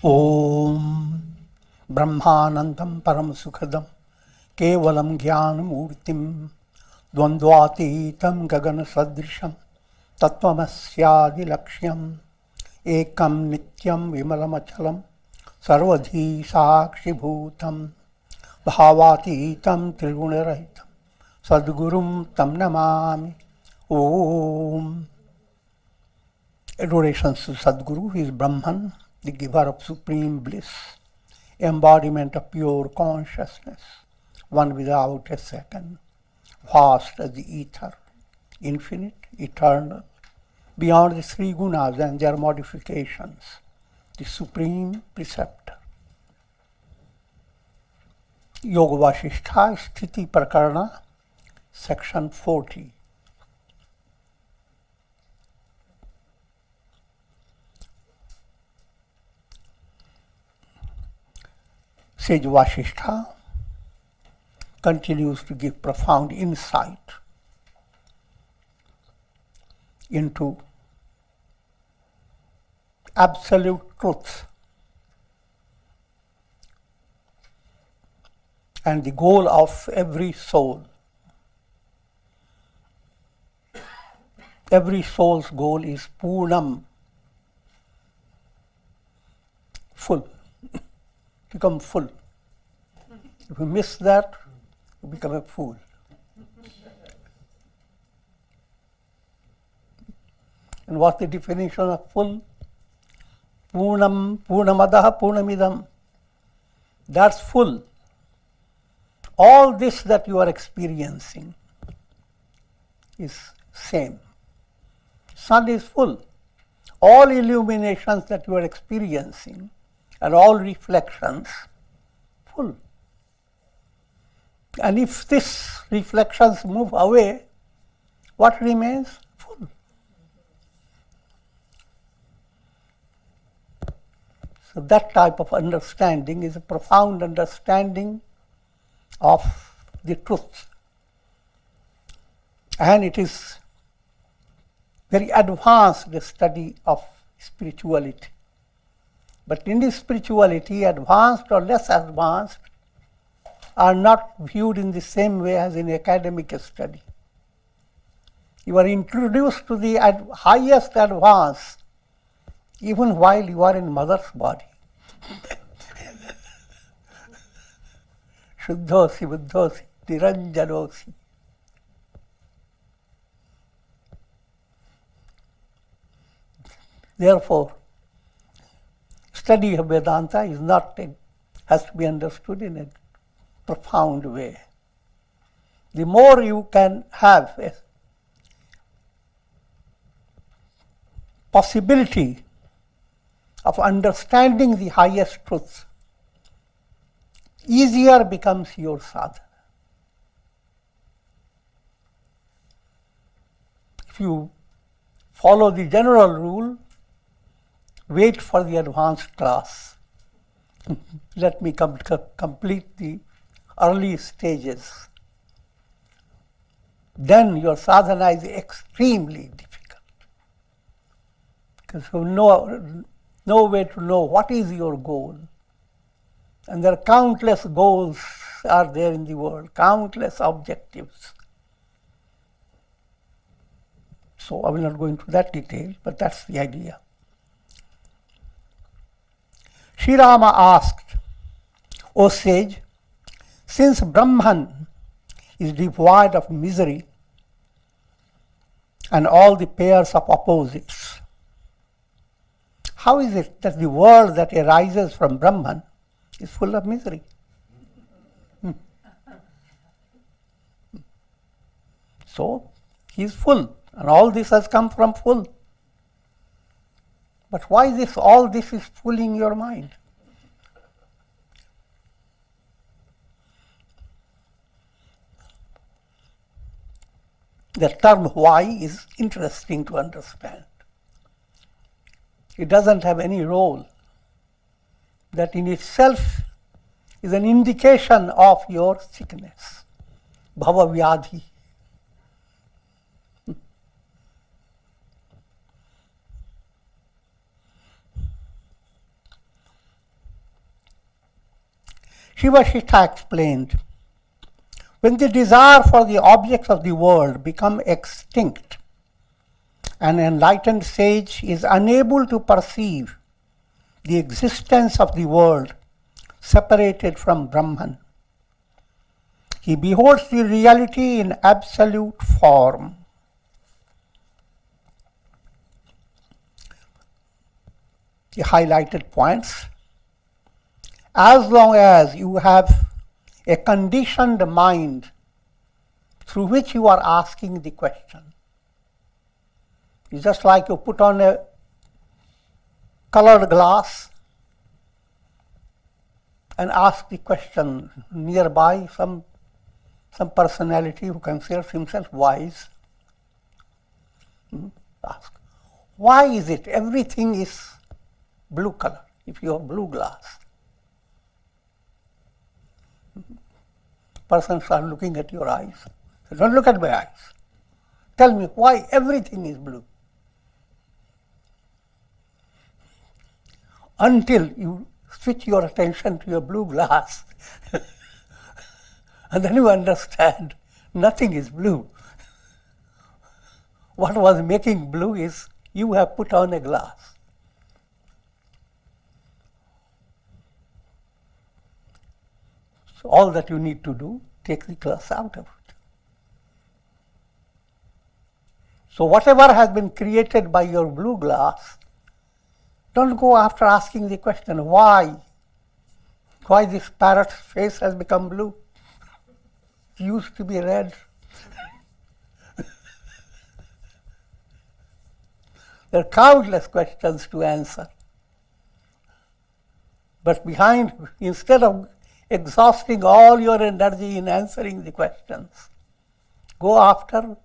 Om Brahmanandam Param Sukhadam Kevalam Jnanamurtim Dvandvatitam Gagana Sadrisham Tattvamasya Lakshyam Ekam Nityam Vimalamachalam Sarvadhi Sakshi Bhutam Bhavatitam Trigunarahitam Sadgurum Tam Namami. Om. Adorations to Sadguru, he is Brahman, the giver of supreme bliss, embodiment of pure consciousness, one without a second, vast as the ether, infinite, eternal, beyond the three gunas and their modifications, the supreme preceptor. Yoga Vasistha, Stithi Prakarana, section 40. Sage Vasishtha continues to give profound insight into absolute truth and the goal of every soul. Every soul's goal is Purnam, full. Become full. If you miss that, you become a fool. And what's the definition of full? Purnam, Purnamadaha, Purnamidam. That's full. All this that you are experiencing is same. Sun is full. All illuminations that you are experiencing and all reflections, full. And if these reflections move away, what remains? Full. So that type of understanding is a profound understanding of the truth. And it is very advanced study of spirituality. But in this spirituality, advanced or less advanced are not viewed in the same way as in academic study. You are introduced to the highest advance even while you are in mother's body. Shuddhosi, buddhosi, niranjanosi. Therefore, study of Vedanta has to be understood in a profound way. The more you can have a possibility of understanding the highest truth, easier becomes your sadhana. If you follow the general rule, wait for the advanced class. Let me complete the early stages. Then your sadhana is extremely difficult. Because you have no way to know what is your goal. And there are countless goals are there in the world, countless objectives. So I will not go into that detail, but that's the idea. Sri Rama asked, O sage, since Brahman is devoid of misery and all the pairs of opposites, how is it that the world that arises from Brahman is full of misery? So, he is full, and all this has come from full. But why all this is fooling your mind? The term why is interesting to understand. It doesn't have any role. That in itself is an indication of your sickness, bhava vyadhi. Vasishtha explained, when the desire for the objects of the world become extinct, an enlightened sage is unable to perceive the existence of the world separated from Brahman. He beholds the reality in absolute form. The highlighted points. As long as you have a conditioned mind through which you are asking the question, it's just like you put on a colored glass and ask the question nearby, some personality who considers himself wise. Ask, why is it everything is blue color if you have blue glass? Persons are looking at your eyes. So don't look at my eyes. Tell me why everything is blue. Until you switch your attention to your blue glass, and then you understand nothing is blue. What was making blue is you have put on a glass. So all that you need to do, take the glass out of it. So whatever has been created by your blue glass, don't go after asking the question, why? Why this parrot's face has become blue? It used to be red. There are countless questions to answer. But instead of exhausting all your energy in answering the questions, go after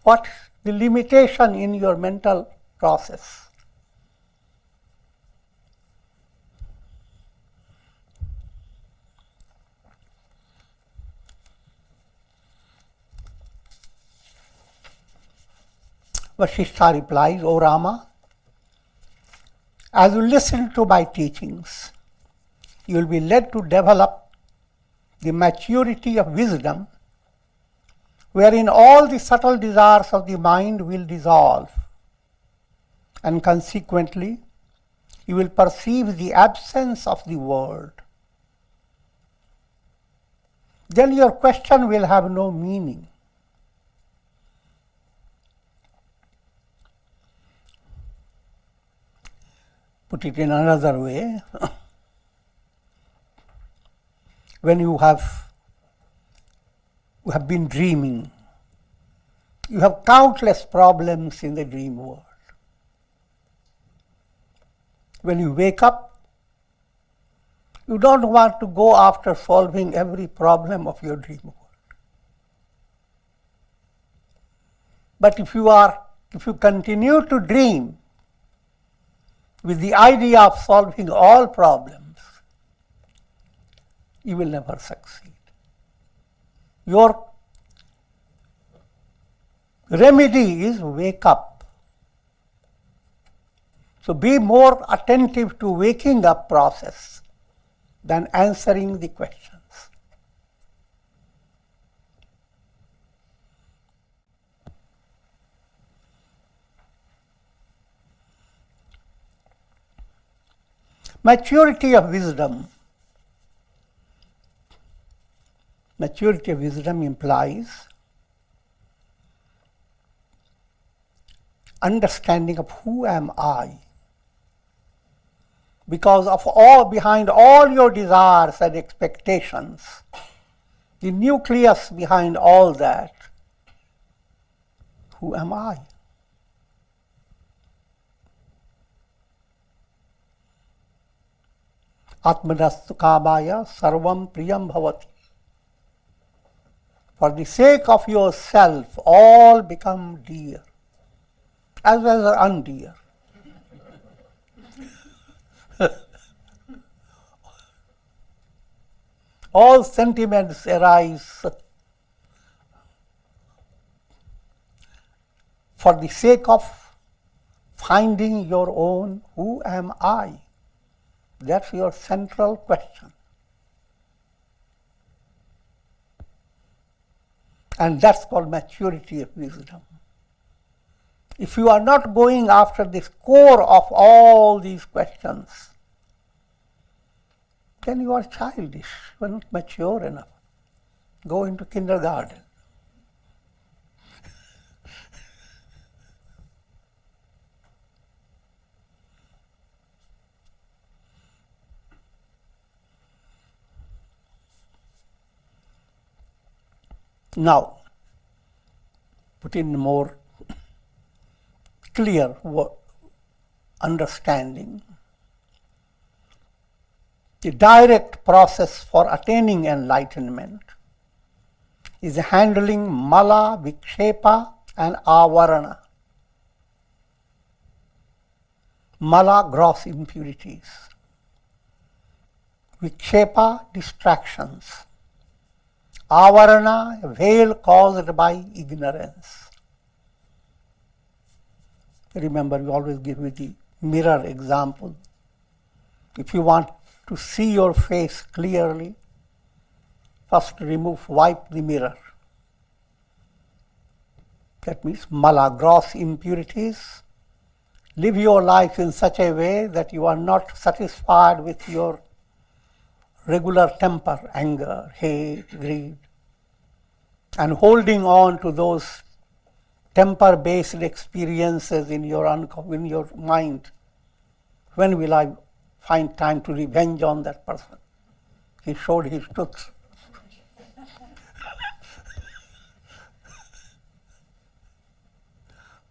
what's the limitation in your mental process. Vasishtha replies, O Rama, as you listen to my teachings, you will be led to develop the maturity of wisdom, wherein all the subtle desires of the mind will dissolve, and consequently, you will perceive the absence of the world. Then your question will have no meaning. Put it in another way, when you have been dreaming, you have countless problems in the dream world. When you wake up, you don't want to go after solving every problem of your dream world. But if you continue to dream with the idea of solving all problems, you will never succeed. Your remedy is wake up. So be more attentive to waking up process than answering the questions. Maturity of wisdom. Maturity of wisdom implies understanding of who am I. Because behind all your desires and expectations, the nucleus behind all that, who am I? Atmanastu kamaya sarvam priyam bhavati. For the sake of yourself, all become dear, as well as undear. All sentiments arise for the sake of finding your own who am I. That's your central question. And that's called maturity of wisdom. If you are not going after this core of all these questions, then you are childish, you are not mature enough. Go into kindergarten. Now, put in more clear understanding. The direct process for attaining enlightenment is handling mala, vikshepa and avarana. Mala, gross impurities. Vikshepa, distractions. Avarana, a veil caused by ignorance. Remember, we always give you the mirror example. If you want to see your face clearly, first wipe the mirror. That means mala, gross impurities. Live your life in such a way that you are not satisfied with your regular temper, anger, hate, greed, and holding on to those temper-based experiences in your mind. When will I find time to revenge on that person? He showed his tooth.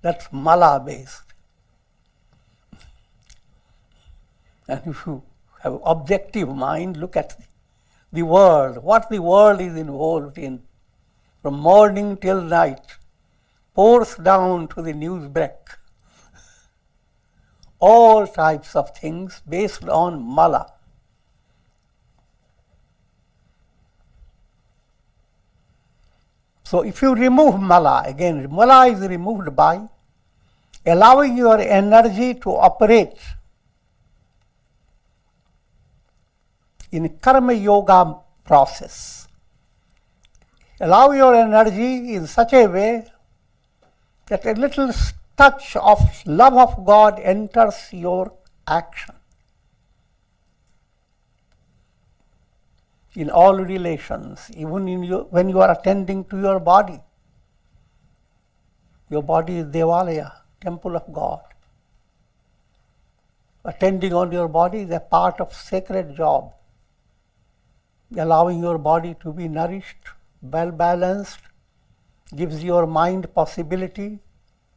That's mala-based. And if you have objective mind, look at the world, what the world is involved in, from morning till night, pours down to the newsbreak. All types of things based on mala. So if you remove mala, again, mala is removed by allowing your energy to operate in karma yoga process. Allow your energy in such a way that a little touch of love of God enters your action. In all relations, even when you are attending to your body. Your body is Devalaya, temple of God. Attending on your body is a part of sacred job. Allowing your body to be nourished, well balanced, gives your mind possibility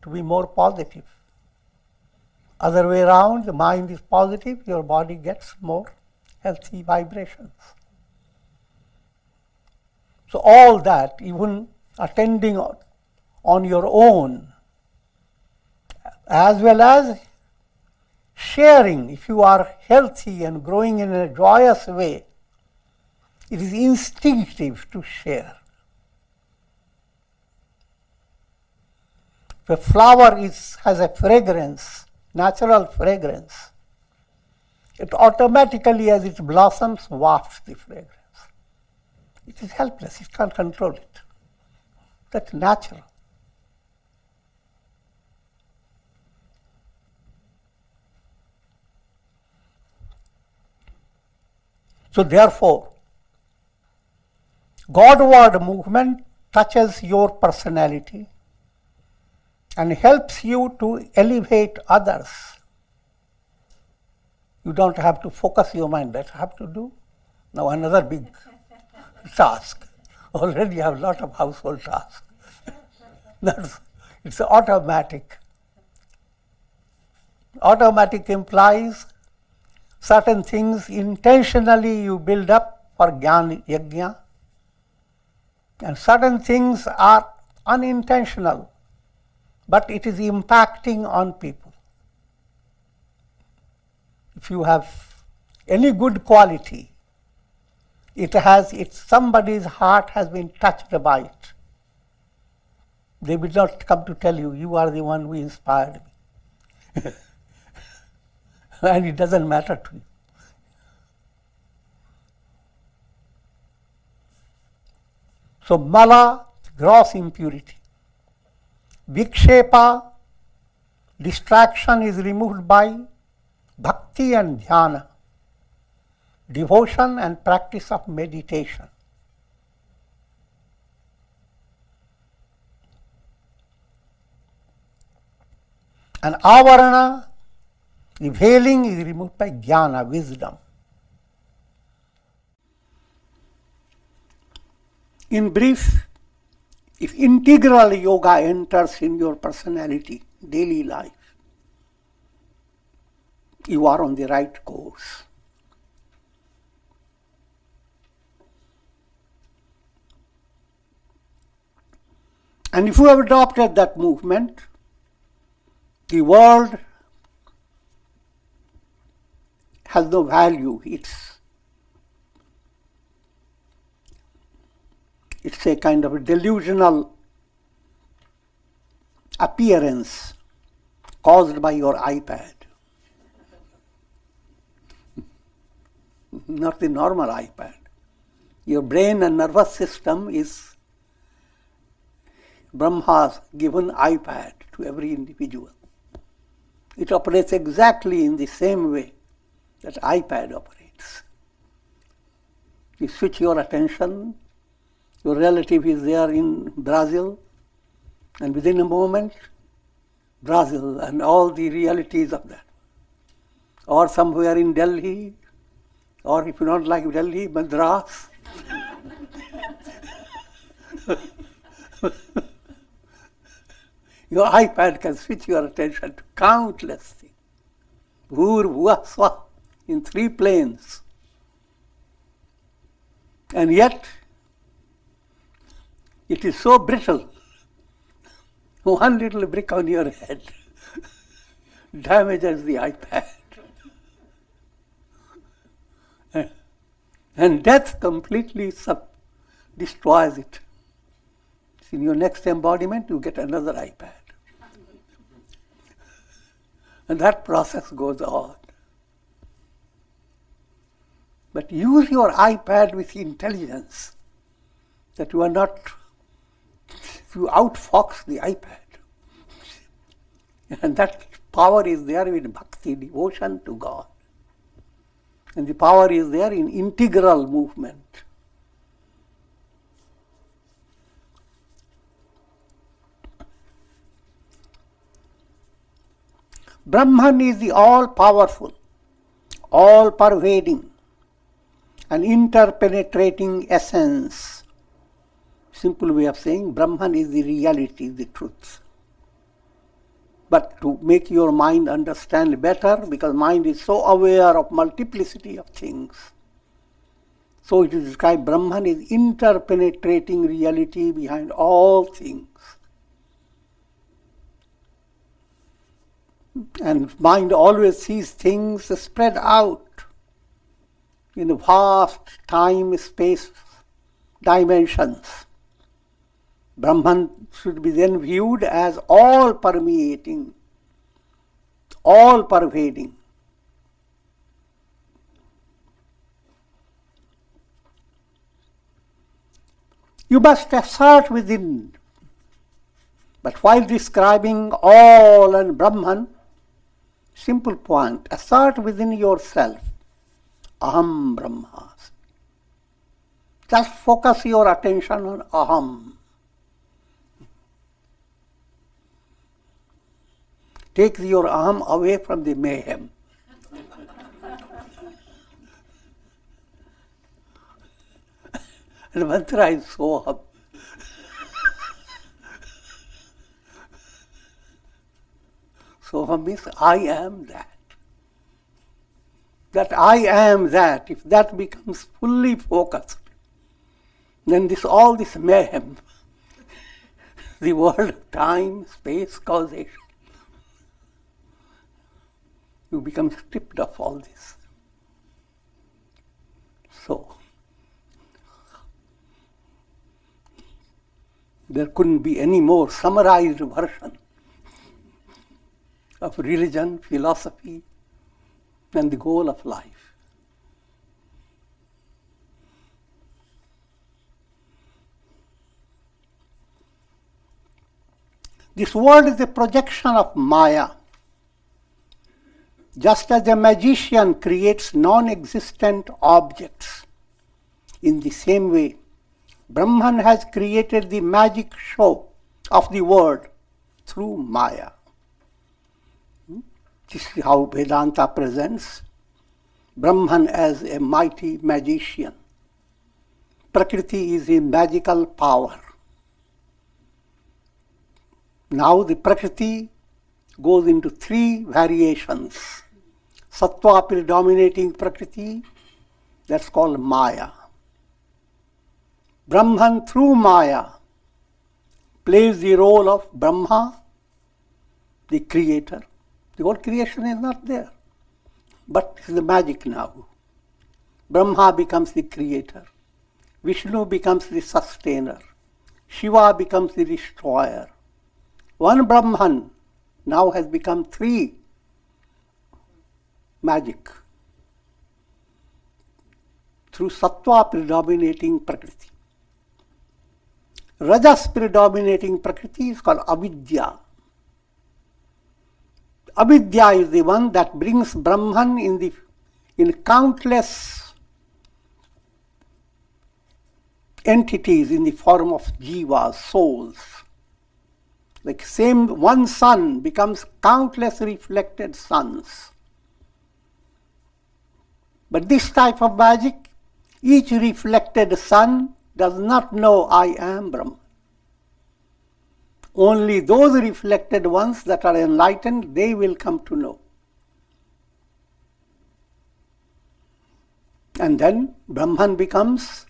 to be more positive. Other way around, the mind is positive, your body gets more healthy vibrations. So all that, even attending on your own, as well as sharing, if you are healthy and growing in a joyous way, it is instinctive to share. If a flower has a fragrance, natural fragrance, it automatically, as it blossoms, wafts the fragrance. It is helpless, it can't control it. That's natural. So therefore, Godward movement touches your personality and helps you to elevate others. You don't have to focus your mind, that I have to do. Now another big task. Already you have a lot of household tasks. It's automatic. Automatic implies certain things intentionally you build up for jnana yajna, and certain things are unintentional, but it is impacting on people. If you have any good quality, somebody's heart has been touched by it. They will not come to tell you, you are the one who inspired me. And it doesn't matter to you. So mala, gross impurity. Vikshepa, distraction, is removed by bhakti and dhyana, devotion and practice of meditation. And avarana, the veiling, is removed by jnana, wisdom. In brief, if integral yoga enters in your personality, daily life, you are on the right course. And if you have adopted that movement, the world has no value. It's a kind of a delusional appearance caused by your iPad. Not the normal iPad. Your brain and nervous system is Brahma's given iPad to every individual. It operates exactly in the same way that iPad operates. You switch your attention, your relative is there in Brazil, and within a moment, Brazil and all the realities of that. Or somewhere in Delhi, or if you don't like Delhi, Madras. Your iPad can switch your attention to countless things. Bhur, Bhuva, Swa, in 3 planes. And yet, it is so brittle. One little brick on your head damages the iPad. And death completely destroys it. In your next embodiment, you get another iPad. And that process goes on. But use your iPad with intelligence, that you are not, you outfox the iPad. And that power is there in bhakti, devotion to God. And the power is there in integral movement. Brahman is the all-powerful, all-pervading, and interpenetrating essence. Simple way of saying, Brahman is the reality, the truth. But to make your mind understand better, because mind is so aware of multiplicity of things, so it is described, Brahman is interpenetrating reality behind all things. And mind always sees things spread out in vast time, space, dimensions. Brahman should be then viewed as all-permeating, all-pervading. You must assert within, but while describing all and Brahman, simple point, assert within yourself, Aham Brahmasmi. Just focus your attention on Aham. Take your Aham away from the mayhem. And mantra is Soham. Soham means I am that. That I am that, if that becomes fully focused, then all this mayhem, the world of time, space, causation, you become stripped of all this. So, there couldn't be any more summarized version of religion, philosophy, and the goal of life. This world is a projection of Maya. Just as a magician creates non-existent objects, in the same way, Brahman has created the magic show of the world through Maya. This is how Vedanta presents Brahman as a mighty magician. Prakriti is a magical power. Now the Prakriti goes into three variations. Sattva predominating Prakriti, that's called Maya. Brahman through Maya plays the role of Brahma, the creator. The whole creation is not there, but it's the magic now. Brahma becomes the creator. Vishnu becomes the sustainer. Shiva becomes the destroyer. One Brahman now has become three magic through Sattva predominating Prakriti. Rajas predominating Prakriti is called Avidya. Avidya is the one that brings Brahman in countless entities in the form of jivas, souls. Like same one sun becomes countless reflected suns. But this type of magic, each reflected sun does not know I am Brahman. Only those reflected ones that are enlightened, they will come to know. And then Brahman becomes,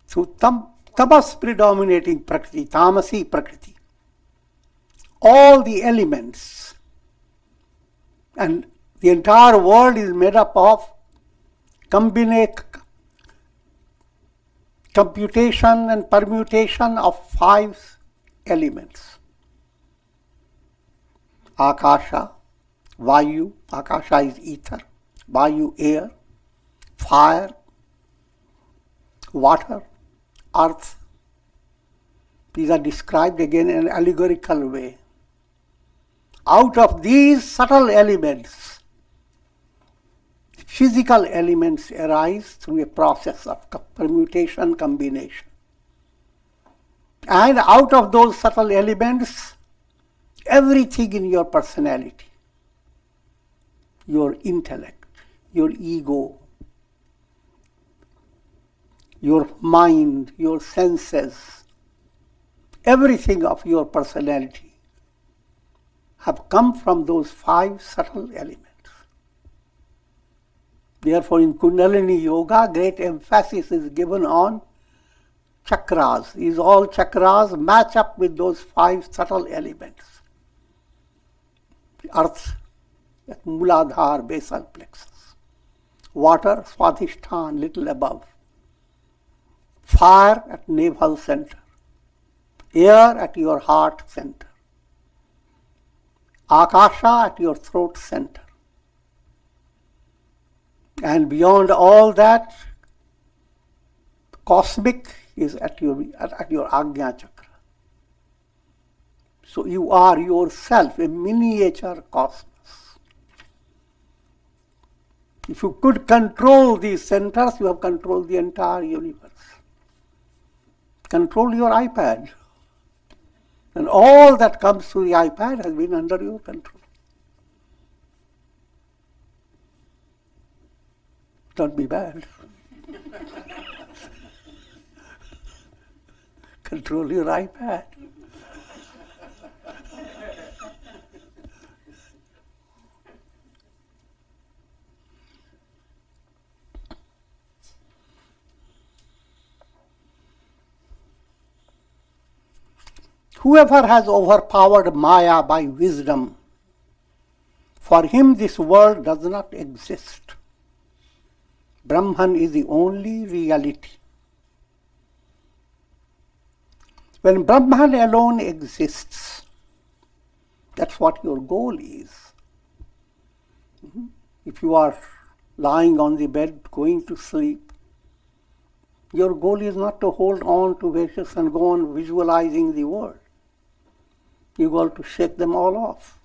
through tamas predominating Prakriti, tamasi Prakriti, all the elements. And the entire world is made up of computation and permutation of 5 elements. Akasha, Vayu, Akasha is ether, Vayu air, fire, water, earth. These are described again in an allegorical way. Out of these subtle elements, physical elements arise through a process of permutation, combination. And out of those subtle elements, everything in your personality, your intellect, your ego, your mind, your senses, everything of your personality have come from those 5 subtle elements. Therefore, in Kundalini Yoga, great emphasis is given on chakras. These all chakras match up with those 5 subtle elements. The earth, at Muladhara, basal plexus. Water, Vasishtha, little above. Fire at navel center. Air at your heart center. Akasha at your throat center. And beyond all that, cosmic is at your Ajna chakra. So you are yourself a miniature cosmos. If you could control these centers, you have controlled the entire universe. Control your iPad. And all that comes through the iPad has been under your control. Don't be bad. Control your iPad. Whoever has overpowered Maya by wisdom, for him this world does not exist. Brahman is the only reality. When Brahman alone exists, that's what your goal is. If you are lying on the bed, going to sleep, your goal is not to hold on to wishes and go on visualizing the world. you got to shake them all off.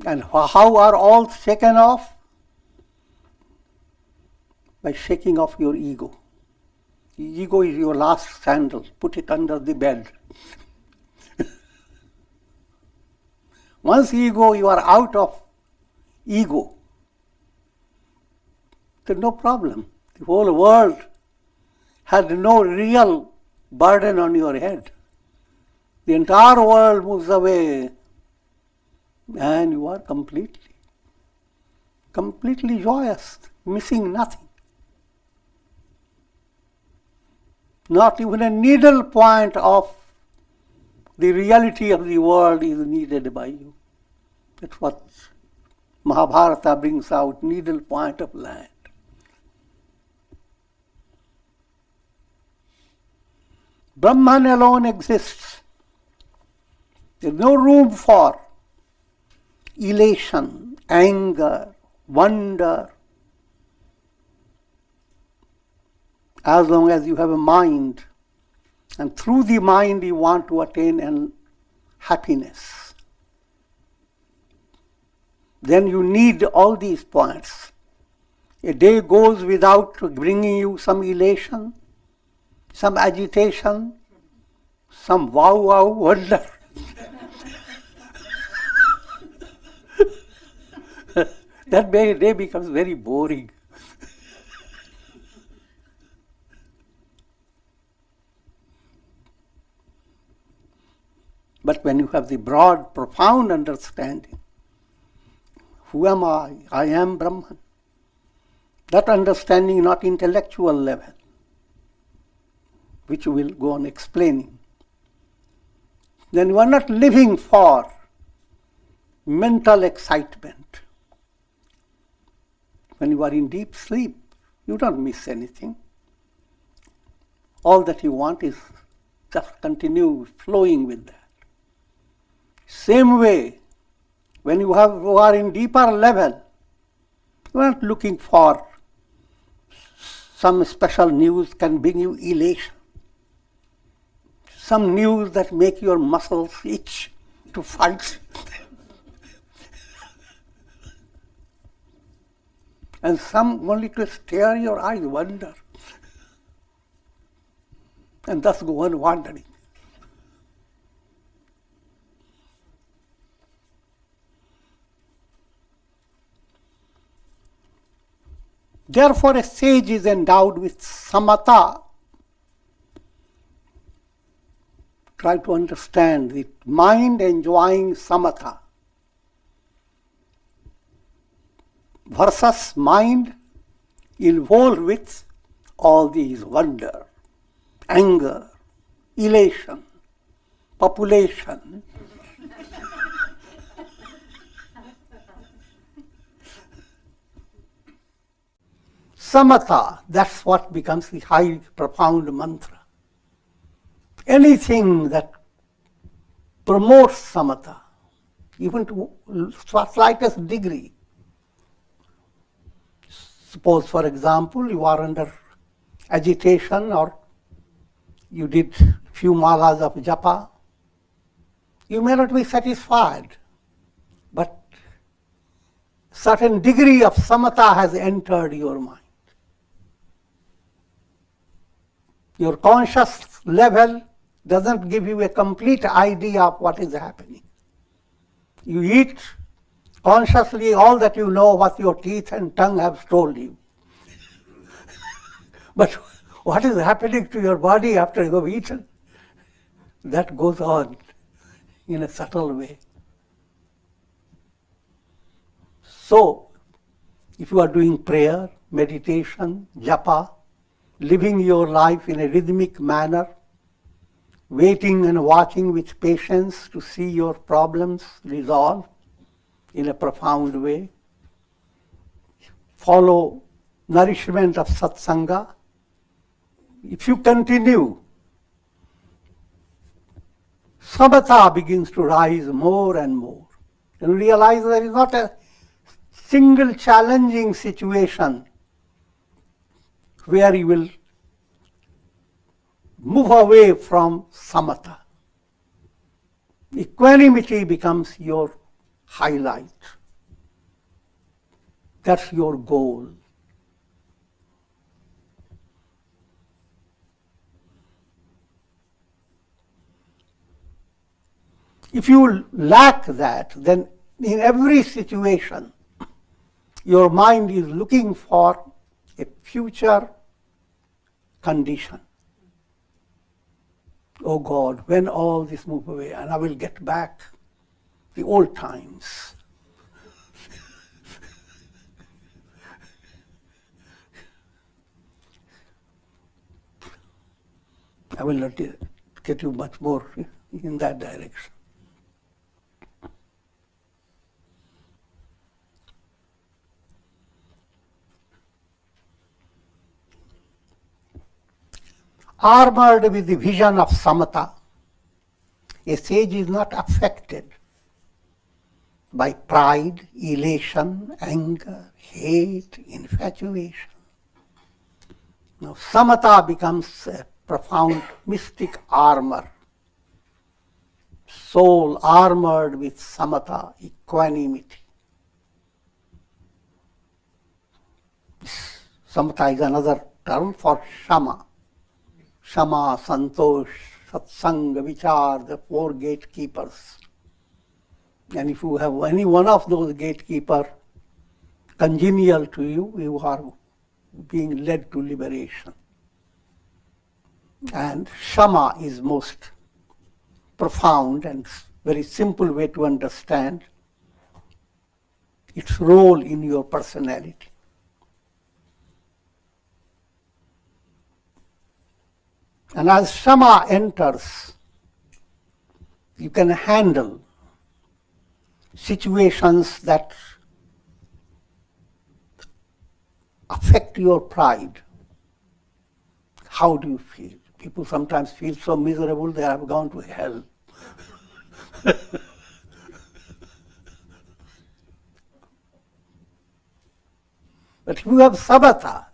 And how are all shaken off? By shaking off your ego. Ego is your last sandal. Put it under the bed. Once ego, you are out of ego. There's no problem. The whole world has no real burden on your head. The entire world moves away and you are completely joyous, missing nothing. Not even a needle point of the reality of the world is needed by you. That's what Mahabharata brings out, needle point of land. Brahman alone exists. There's no room for elation, anger, wonder, as long as you have a mind, and through the mind you want to attain happiness. Then you need all these points. A day goes without bringing you some elation, some agitation, some wow wonder. That day becomes very boring. But when you have the broad, profound understanding, who am I? I am Brahman. That understanding, not intellectual level, which we will go on explaining. Then you are not living for mental excitement. When you are in deep sleep, you don't miss anything. All that you want is just continue flowing with that. Same way, when you are in deeper level, you are not looking for some special news can bring you elation. Some news that make your muscles itch to fight. And some only to stare your eyes, wonder. And thus go on wandering. Therefore, a sage is endowed with samatha. Try to understand the mind enjoying samatha versus mind involved with all these wonder, anger, elation, population. Samatha, that's what becomes the high, profound mantra. Anything that promotes samatha, even to slightest degree. Suppose, for example, you are under agitation or you did few malas of japa. You may not be satisfied, but certain degree of samatha has entered your mind. Your conscious level doesn't give you a complete idea of what is happening. You eat consciously all that you know what your teeth and tongue have told you. But what is happening to your body after you have eaten? That goes on in a subtle way. So, if you are doing prayer, meditation, japa, living your life in a rhythmic manner, waiting and watching with patience to see your problems resolve in a profound way, follow nourishment of satsanga. If you continue, samatha begins to rise more and more. And realize there is not a single challenging situation where you will move away from samatha. Equanimity becomes your highlight. That's your goal. If you lack that, then in every situation, your mind is looking for a future condition. Oh God, when all this move away and I will get back the old times. I will not get you much more in that direction. Armored with the vision of samatha, a sage is not affected by pride, elation, anger, hate, infatuation. Now, samatha becomes a profound mystic armor, soul armored with samatha, equanimity. Samatha is another term for shama. Shama, santosh, satsanga, vichar, the four gatekeepers. And if you have any one of those gatekeepers congenial to you, you are being led to liberation. And shama is most profound and very simple way to understand its role in your personality. And as shama enters, you can handle situations that affect your pride. How do you feel? People sometimes feel so miserable they have gone to hell. But if you have samatha,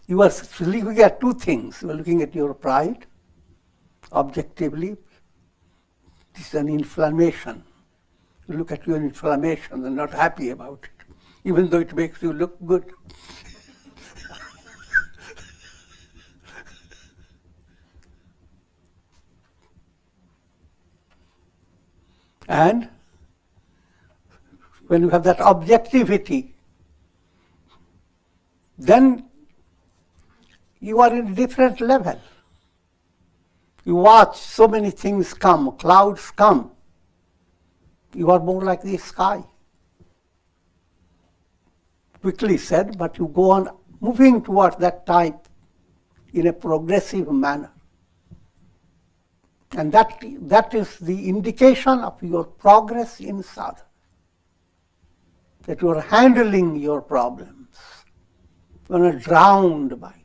you are looking at two things. You are looking at your pride, objectively. This is an inflammation. You look at your inflammation and not happy about it, even though it makes you look good. And when you have that objectivity, then you are in a different level. You watch so many things come, clouds come. You are more like the sky. Quickly said, but you go on moving towards that type in a progressive manner. And that is the indication of your progress in sadhana. That you are handling your problems. You are not drowned by them.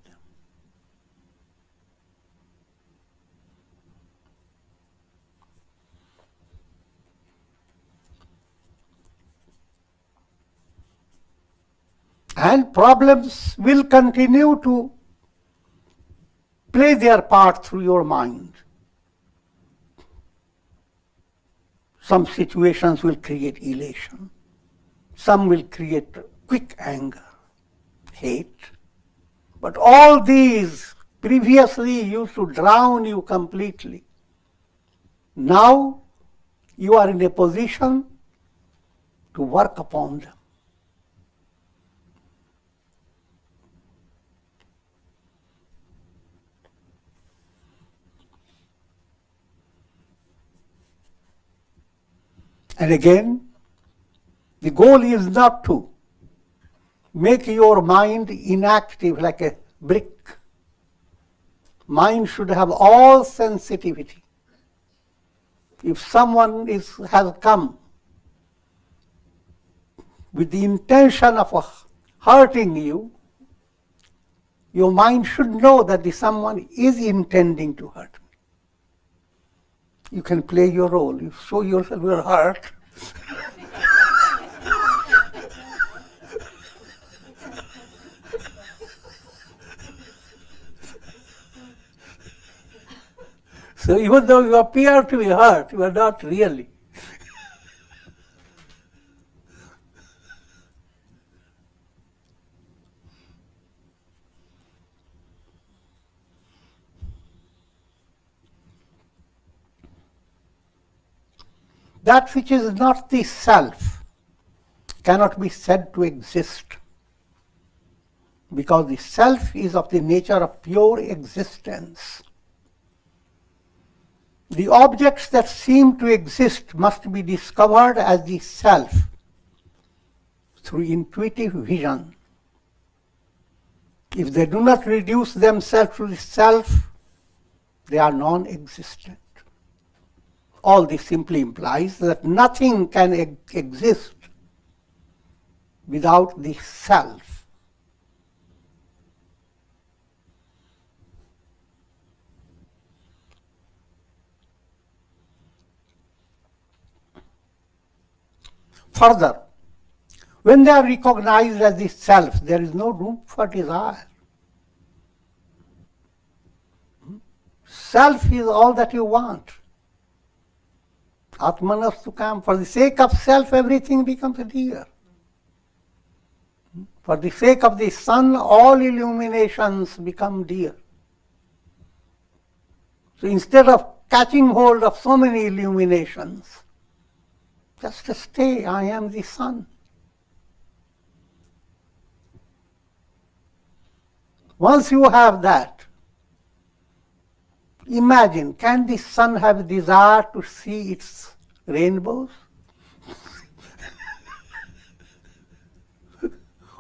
And problems will continue to play their part through your mind. Some situations will create elation. Some will create quick anger, hate. But all these previously used to drown you completely. Now you are in a position to work upon them. And again, the goal is not to make your mind inactive like a brick. Mind should have all sensitivity. If someone has come with the intention of hurting you, your mind should know that the someone is intending to hurt me. You can play your role. You show yourself you're hurt. So even though you appear to be hurt, you are not really. That which is not the self cannot be said to exist, because the self is of the nature of pure existence. The objects that seem to exist must be discovered as the self through intuitive vision. If they do not reduce themselves to the self, they are non-existent. All this simply implies that nothing can exist without the self. Further, when they are recognized as the self, there is no room for desire. Self is all that you want. Atmanastukam, for the sake of self, everything becomes dear. For the sake of the sun, all illuminations become dear. So instead of catching hold of so many illuminations, just stay, I am the sun. Once you have that, imagine, can the sun have desire to see its rainbows?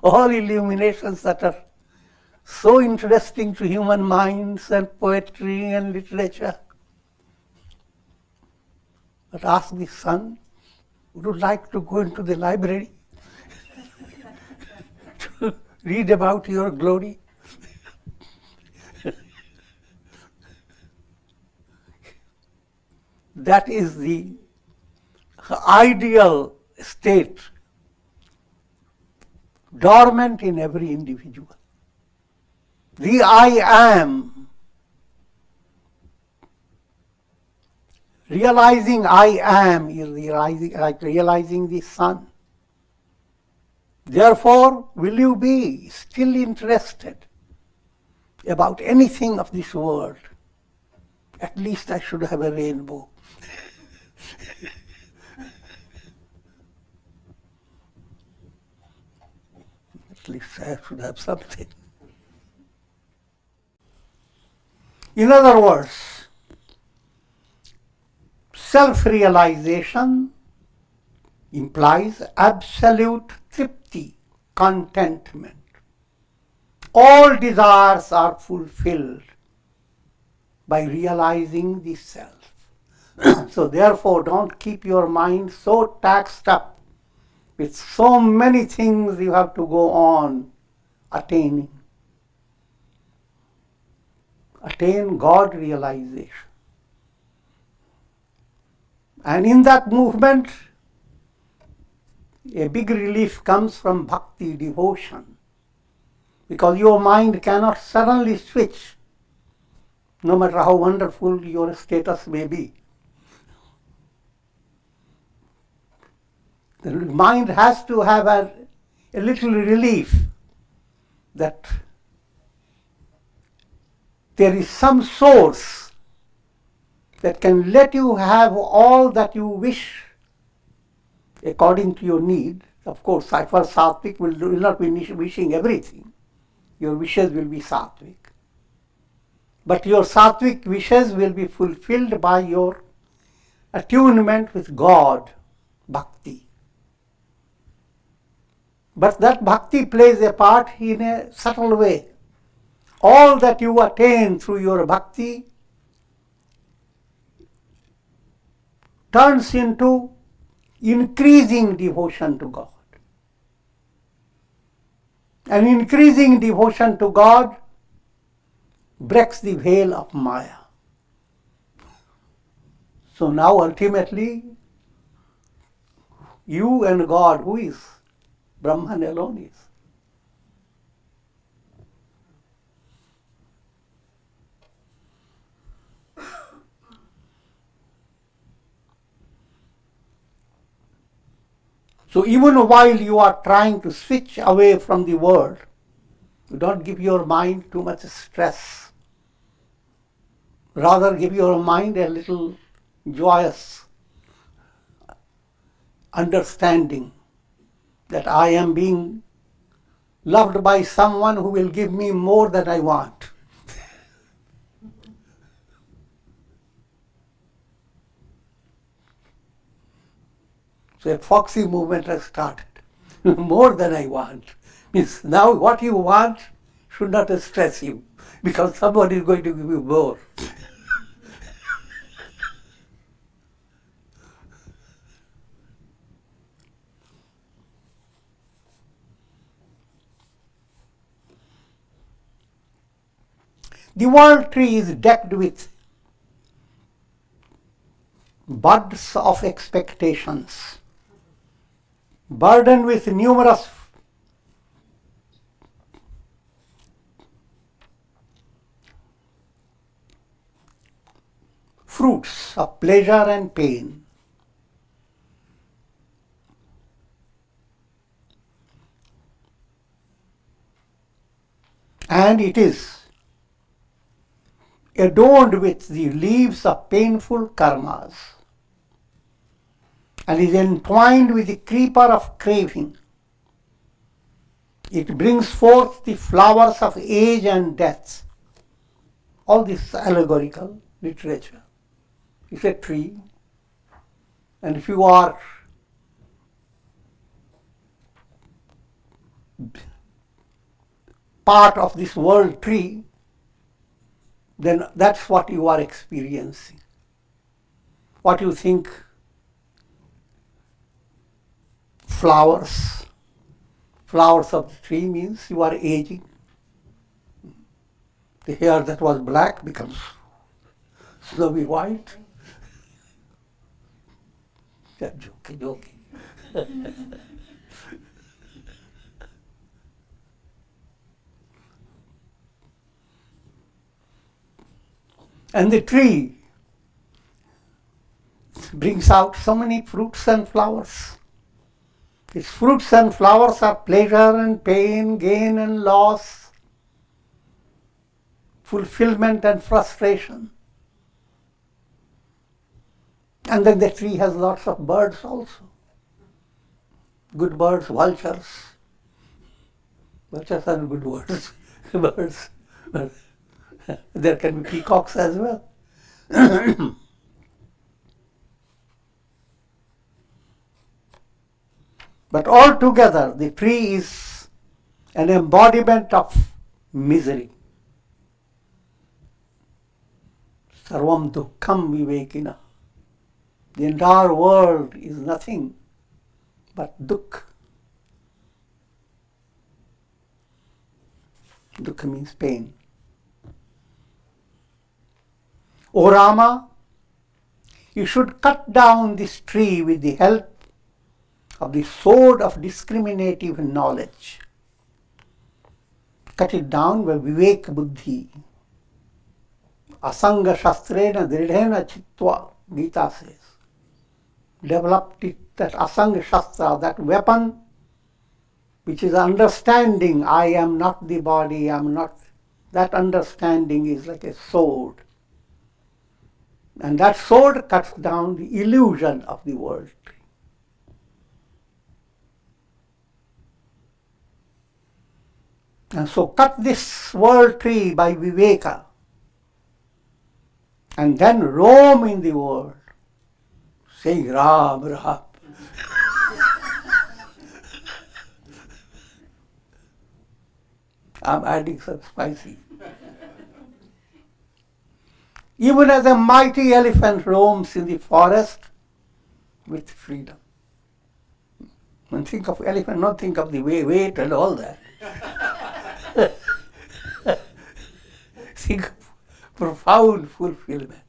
All illuminations that are so interesting to human minds and poetry and literature. But ask the sun, would you like to go into the library to read about your glory? That is the ideal state, dormant in every individual. The I am, realizing I am is like realizing the sun. Therefore, will you be still interested about anything of this world? At least I should have a rainbow. At least I should have something. In other words, self-realization implies absolute tripti, contentment. All desires are fulfilled by realizing the self. So therefore, don't keep your mind so taxed up with so many things you have to go on attaining. Attain God realization. And in that movement, a big relief comes from bhakti, devotion, because your mind cannot suddenly switch, no matter how wonderful your status may be. The mind has to have a little relief that there is some source that can let you have all that you wish according to your need. Of course, for Sattvic will not be wishing everything. Your wishes will be Sattvic. But your Sattvic wishes will be fulfilled by your attunement with God, bhakti. But that bhakti plays a part in a subtle way. All that you attain through your bhakti turns into increasing devotion to God. And increasing devotion to God breaks the veil of Maya. So now ultimately, you and God, who is? Brahman alone is. So even while you are trying to switch away from the world, you don't give your mind too much stress. Rather give your mind a little joyous understanding that I am being loved by someone who will give me more than I want. So a foxy movement has started. More than I want. Means now what you want should not stress you, because someone is going to give you more. The world tree is decked with buds of expectations, burdened with numerous fruits of pleasure and pain. And it is adorned with the leaves of painful karmas, and is entwined with the creeper of craving. It brings forth the flowers of age and death. All this allegorical literature. It's a tree, and if you are part of this world tree, then that's what you are experiencing. What you think flowers of the tree means, you are aging. The hair that was black becomes snowy white. Joking. And the tree brings out so many fruits and flowers. Its fruits and flowers are pleasure and pain, gain and loss, fulfillment and frustration. And then the tree has lots of birds also. Good birds, vultures. Vultures are good birds. Birds. There can be peacocks as well. But altogether, the tree is an embodiment of misery. Sarvam dukkham vivekina. The entire world is nothing but dukkha. Dukkha means pain. O Rama, you should cut down this tree with the help of the sword of discriminative knowledge. Cut it down by vivek buddhi. Asanga shastrena dridhena chittva, Gita says. Developed it, that asanga shastra, that weapon which is understanding, I am not the body, I am not. That understanding is like a sword. And that sword cuts down the illusion of the world tree. And so cut this world tree by viveka, and then roam in the world, saying Ram, Ram. I'm adding some spicy. Even as a mighty elephant roams in the forest with freedom. When think of elephant, not think of the weight and all that. Think of profound fulfillment,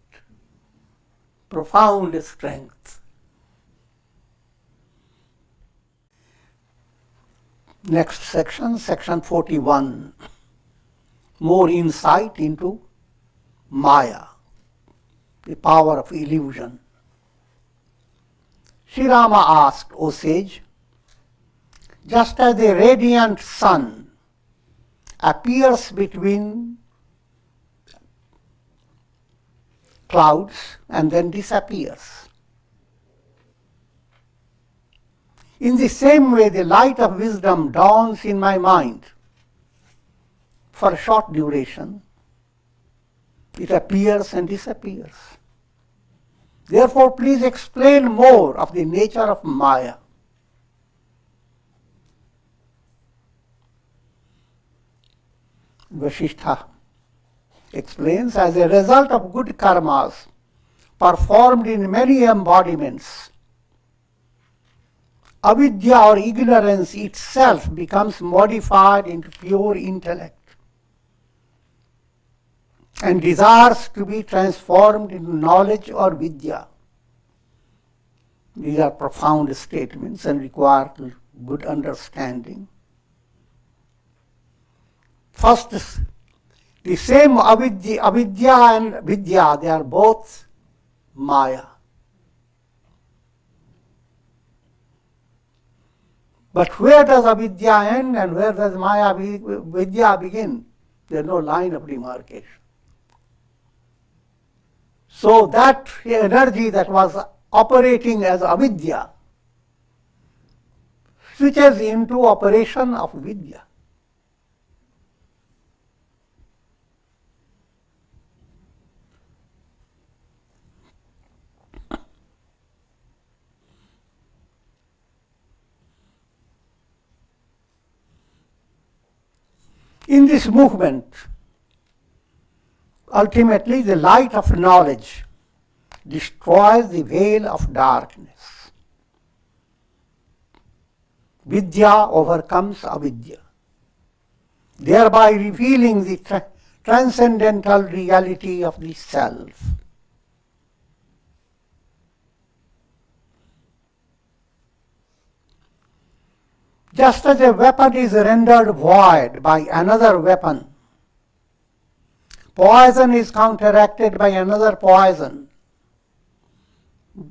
profound strength. Next section, section 41. More insight into Maya, the power of illusion. Sri Rama asked, O sage, just as the radiant sun appears between clouds and then disappears. In the same way, the light of wisdom dawns in my mind for a short duration. It appears and disappears. Therefore, please explain more of the nature of Maya. Vasishtha explains, as a result of good karmas performed in many embodiments, avidya or ignorance itself becomes modified into pure intellect and desires to be transformed into knowledge or vidya. These are profound statements and require good understanding. First, the same avidya and vidya, they are both Maya. But where does avidya end and where does Maya vidya begin? There is no line of demarcation. So that energy that was operating as avidya switches into operation of vidya. In this movement, ultimately the light of knowledge destroys the veil of darkness. Vidya overcomes avidya, thereby revealing the transcendental reality of the self. Just as a weapon is rendered void by another weapon, poison is counteracted by another poison.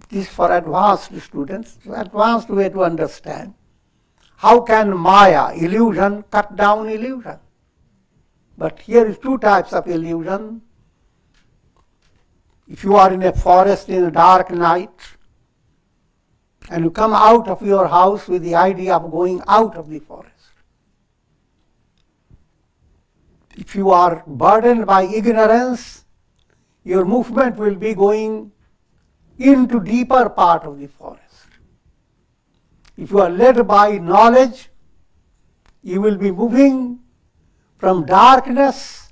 This is for advanced students, advanced way to understand. How can Maya, illusion, cut down illusion? But here is two types of illusion. If you are in a forest in a dark night, and you come out of your house with the idea of going out of the forest. If you are burdened by ignorance, your movement will be going into deeper part of the forest. If you are led by knowledge, you will be moving from darkness,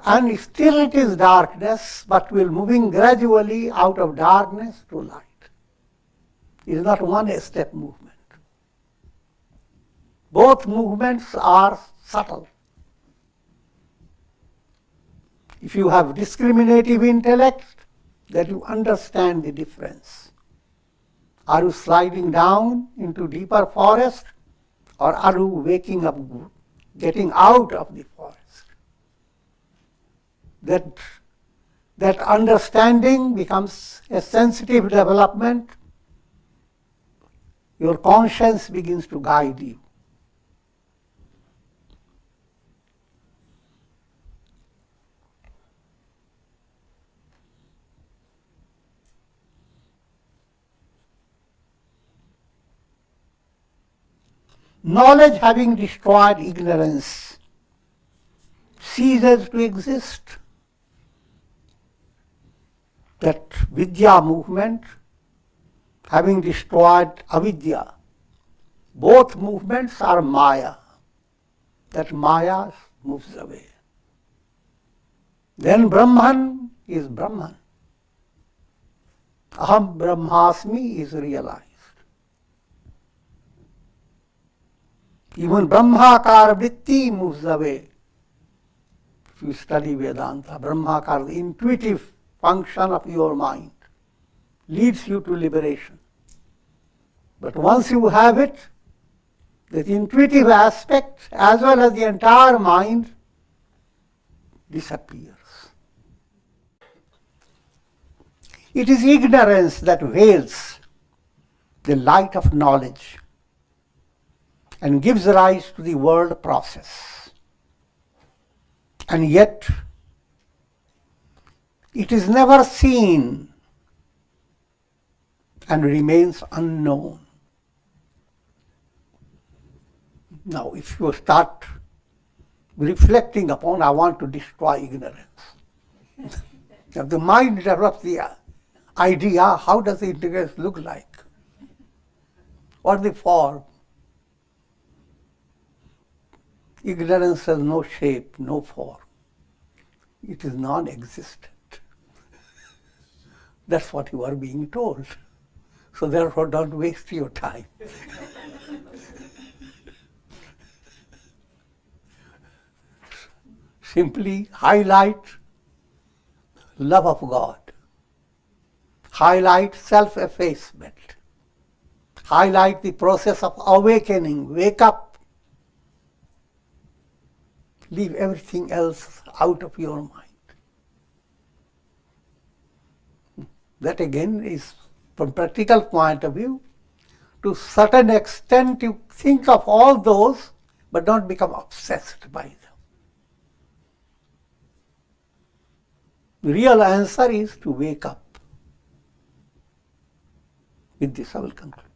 and still it is darkness, but will moving gradually out of darkness to light. It is not one-step movement. Both movements are subtle. If you have discriminative intellect, then you understand the difference. Are you sliding down into deeper forest, or are you waking up, getting out of the forest? That understanding becomes a sensitive development. Your conscience begins to guide you. Knowledge, having destroyed ignorance, ceases to exist. That vidya movement, having destroyed avidya, both movements are Maya. That Maya moves away. Then Brahman is Brahman. Aham Brahmasmi is realized. Even Brahmakara Vritti moves away. If you study Vedanta, Brahmakara, the intuitive function of your mind, leads you to liberation. But once you have it, the intuitive aspect as well as the entire mind disappears. It is ignorance that veils the light of knowledge. and gives rise to the world process. And yet, it is never seen and remains unknown. Now, if you start reflecting upon, I want to destroy ignorance. If the mind develops the idea, how does the integrals look like? What the form? Ignorance has no shape, no form. It is non-existent. That's what you are being told. So therefore, don't waste your time. Simply highlight love of God. Highlight self-effacement. Highlight the process of awakening. Wake up. Leave everything else out of your mind. That again is, from practical point of view, to certain extent you think of all those, but don't become obsessed by them. The real answer is to wake up. With this I will conclude.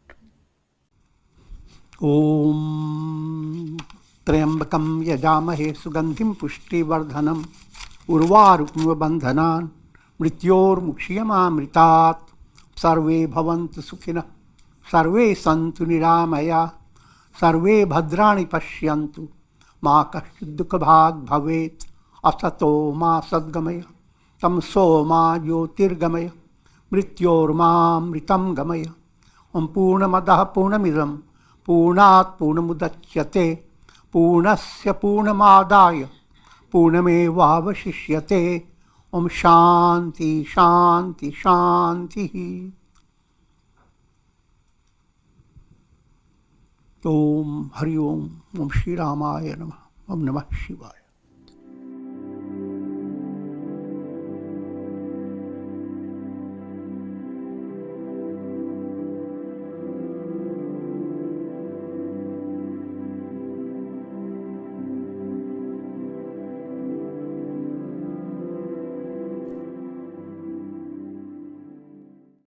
Om Triambakam yajamahe sugandhim pushtivardhanam urvarukmiva bandhanan mrityor mukshiyamamritat sarve bhavantu sukhina sarve santu niramaya sarve bhadrani pashyantu ma kaschid dukha bhag bhavet asato ma sadgamaya tamso ma jyotirgamaya mrityor ma mritam gamaya om purnamadah purnamidam purnat purnamudachyate purnasya purnamadaya purnamevavashishyate om shanti shanti shanti. Om Hari Om Om Shri Ramaya Namah Om Namah Shivaya.